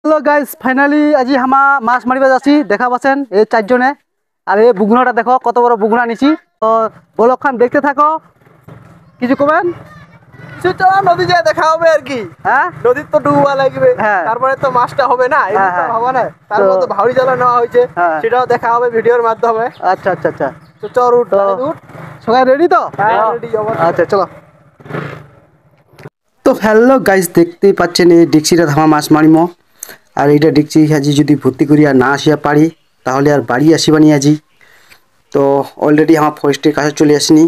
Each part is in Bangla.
হ্যালো গাইস, ফাইনালি আজি হামা মাছ মারিবা যাচ্ছি। দেখা পাচ্ছেন এই চারজনে। আর এই বুগনাটা দেখো কত বড় বুগনা নিছি। তো বলক খান দেখতে থাকো, কিছু কবেন? কিছু চলা নদী যায় দেখা হবে আর কি। হ্যাঁ, নদীর তো ডুবা লাগবে, হ্যাঁ। তারপরে তো মাছটা হবে না, হ্যাঁ, এমনি তো হ্যাঁ। হবে না। তার তো- মধ্যে ভাউরি জ্বালা নেওয়া হয়েছে, হ্যাঁ। সেটাও দেখা হবে ভিডিওর মাধ্যমে। আচ্ছা আচ্ছা আচ্ছা। তো চল উঠ, তো উঠ। সবাই রেডি তো? হ্যাঁ, ready, অবশ্যই। আচ্ছা চলো। তো হ্যালো গাইস, দেখতেই পাচ্ছেন এই ডিক্সিটা ধামা মাছ মারিমো। আর এইটা ডিক্সি আজি যদি ভর্তি করিয়া না আসিয়া পারি তাহলে আর বাড়ি আসিবানি আজি। তো অলরেডি আমার ফরেস্টের কাছে চলে আসিনি,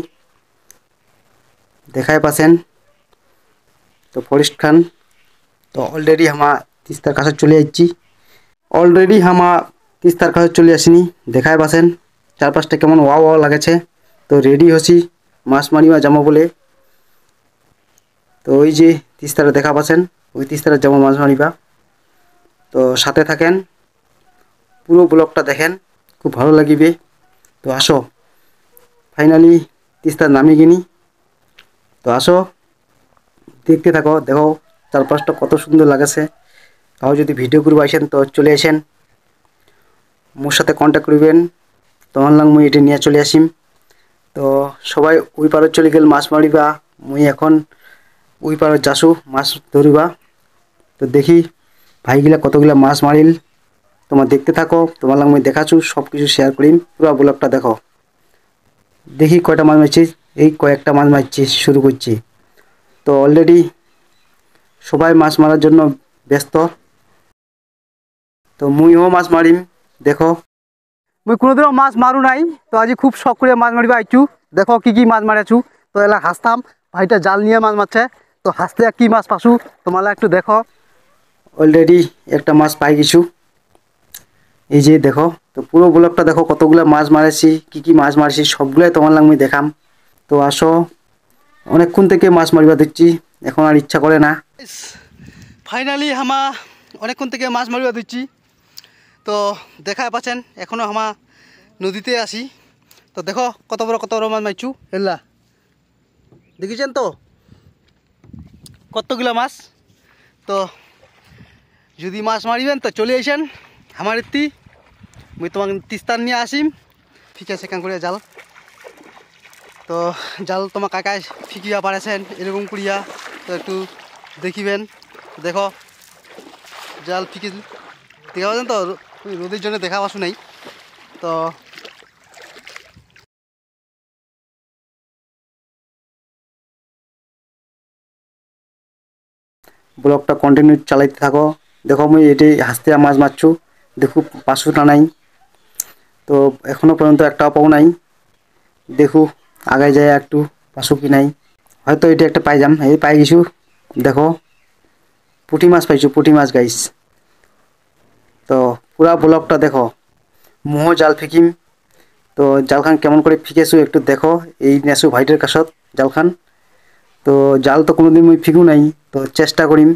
দেখাই পাচ্ছেন তো ফরেস্ট খান। তো অলরেডি আমার তিস্তার কাছে চলে যাচ্ছি। অলরেডি আমার তিস্তার কাছে চলে আসিনি, দেখাই পাচ্ছেন চারপাশটা কেমন ওয়াও ওয়াও লাগেছে। তো রেডি হচ্ছি মাছ মারিবা যাবো বলে। তো ওই যে তিস্তারা দেখা পাচ্ছেন, ওই তিস্তারা যাবো মাছ মারিবা। তো সাথে থাকেন, পুরো ব্লগটা দেখেন, খুব ভালো লাগিবে। তো আসো, ফাইনালি তিস্তার নামি গিনি। তো আসো, দেখতে থাকো, দেখো চারপাশটা কত সুন্দর লাগেছে। তাও যদি ভিডিও করবো আসেন তো চলে আসেন, মোর সাথে কন্ট্যাক্ট করবেন, তোমার লাং মুই এটা নিয়ে চলে আসিম। তো সবাই ওই পারে চলে গেল মাছ মারিবা, মুই এখন ওই পারে যাসু মাছ ধরিবা। তো দেখি ভাইগুলা কতগুলা মাছ মারিল, তোমার দেখতে থাকো, তোমার লাং মুই দেখাচ্ছু, সব কিছু শেয়ার করিম, পুরো ব্লগটা দেখো। দেখি কয়টা মাছ মারছি, এই কয়েকটা মাছ মারছি, শুরু করছি। তো অলরেডি সবাই মাছ মারার জন্য ব্যস্ত। তো মুইও মাছ মারিম, দেখো। মুই কোনোদিনও মাছ মারু নাই, তো আজি খুব শখ করে মাছ মারিবা আইছু। দেখো কি কি মাছ মারাছু। তো এলা হাসতাম, ভাইটা জাল নিয়ে মাছ মারছে। তো হাসতে কি মাছ পাছু তোমালা একটু দেখো। অলরেডি একটা মাছ পাই গেছু, এই যে দেখো। তো পুরো ব্লগটা দেখো, কতগুলা মাছ মারেছি, কি কি মাছ মারছি সবগুলাই তোমার লাগ মুই দেখাম। তো আসো, অনেকক্ষণ থেকে মাছ মারিবা দিচ্ছি, এখন আর ইচ্ছা করে না। ফাইনালি হামা অনেকক্ষণ থেকে মাছ মারিবা দিচ্ছি। তো দেখা পাচ্ছেন এখনও হামা নদীতে আসি। তো দেখো কত বড় মাছ মারছু, এলা দেখেছেন তো কতগুলা মাছ। তো যদি মাছ মারিবেন তো চলে আসেন আমার এত্তি, মুই তোমাকে তিস্তার নিয়ে আসিম। ঠিক আছে, কান করিয়া জাল। তো জাল তোমার কাকায় ফিকিয়া পারেছেন এরকম করিয়া, তো একটু দেখিবেন। দেখো জাল ফিকে দেখা পাচ্ছেন তো, রোদের জন্য দেখা পাচ্ছ নাই। তো ব্লগটা কন্টিনিউ চালাইতে থাকো। দেখো মুই এটি হাসতে মাছ মারছু, দেখো পাঁচশোটা নাই। তো এখনো পর্যন্ত একটাও পাও নাই। দেখো আগায় যায় একটু পাঁচশো কি নাই, হয়তো এটা একটা পাই যাম। এই পাই গেছু, দেখো পুঁটি মাছ পাইছু, পুঁটি মাছ গাইস। তো পুরা ব্লগটা দেখো, মুহ জাল ফিকিম। তো জালখান কেমন করে ফিকেছু একটু দেখো। এই নেছু ভাইটের কাছত জালখান। তো জাল তো কোনোদিন মুই ফিকু নাই, তো চেষ্টা করিম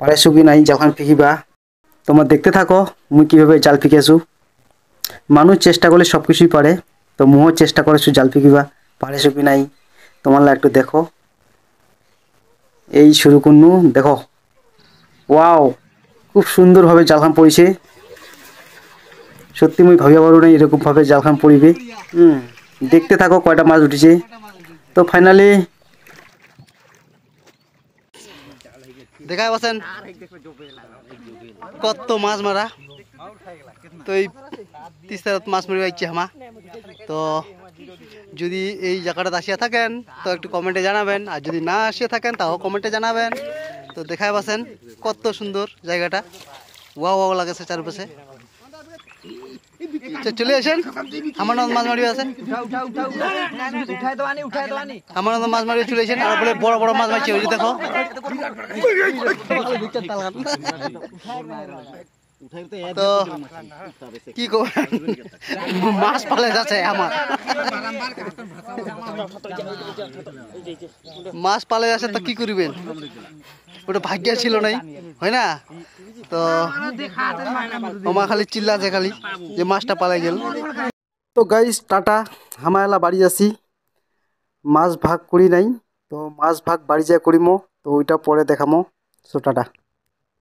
পারেছু কি নাই জালখান ফিকিবা। তোমার দেখতে থাকো মুই কীভাবে জাল ফিকেছু। মানুষ চেষ্টা করলে সব কিছুই পারে। তো মুও চেষ্টা করেছু জাল ফিকিবা, পারেছু কি নাই তোমার একটু দেখো। এই শুরু করনু, দেখো ওয়াও, খুব সুন্দরভাবে জালখান পড়েছে। সত্যি মুই ভাবিয়া পারু নাই এরকমভাবে জালখান পড়িবে। দেখতে থাকো কয়টা মাছ উঠেছে। তো ফাইনালি দেখা পাচ্ছেন কত মাছ মারা। তো এই তিস্তারাত মাছ মারি পাইছি হামা। তো যদি এই জায়গাটা আসিয়া থাকেন তো একটু কমেন্টে জানাবেন, আর যদি না আসিয়া থাকেন তাও কমেন্টে জানাবেন। তো দেখাই পাচ্ছেন কত সুন্দর জায়গাটা, ওয়াও ওয়াও লাগেছে চারপাশে। চলে আসেন, আমার নাম মাছ মারি আছে, আমার নাম মাছ মারি চলে আসেন। আর বলে বড় বড় মাছ মারছে, ওই যে দেখো। তো কি করবেন, মাছ পালে যাচ্ছে আমার, মাছ পালে যাচ্ছে। তো কি করবেন, ওটা ভাগ্য ছিল নাই, হয় না? তো আমার খালি চিল্লাছে খালি যে মাছটা পালাই গেল। তো গাইস টাটা, হামায়লা বাড়ি যাচ্ছি। মাছ ভাগ করি নাই, তো মাছ ভাগ বাড়ি যায় করিমো, তো ওইটা পরে দেখামো। So tata.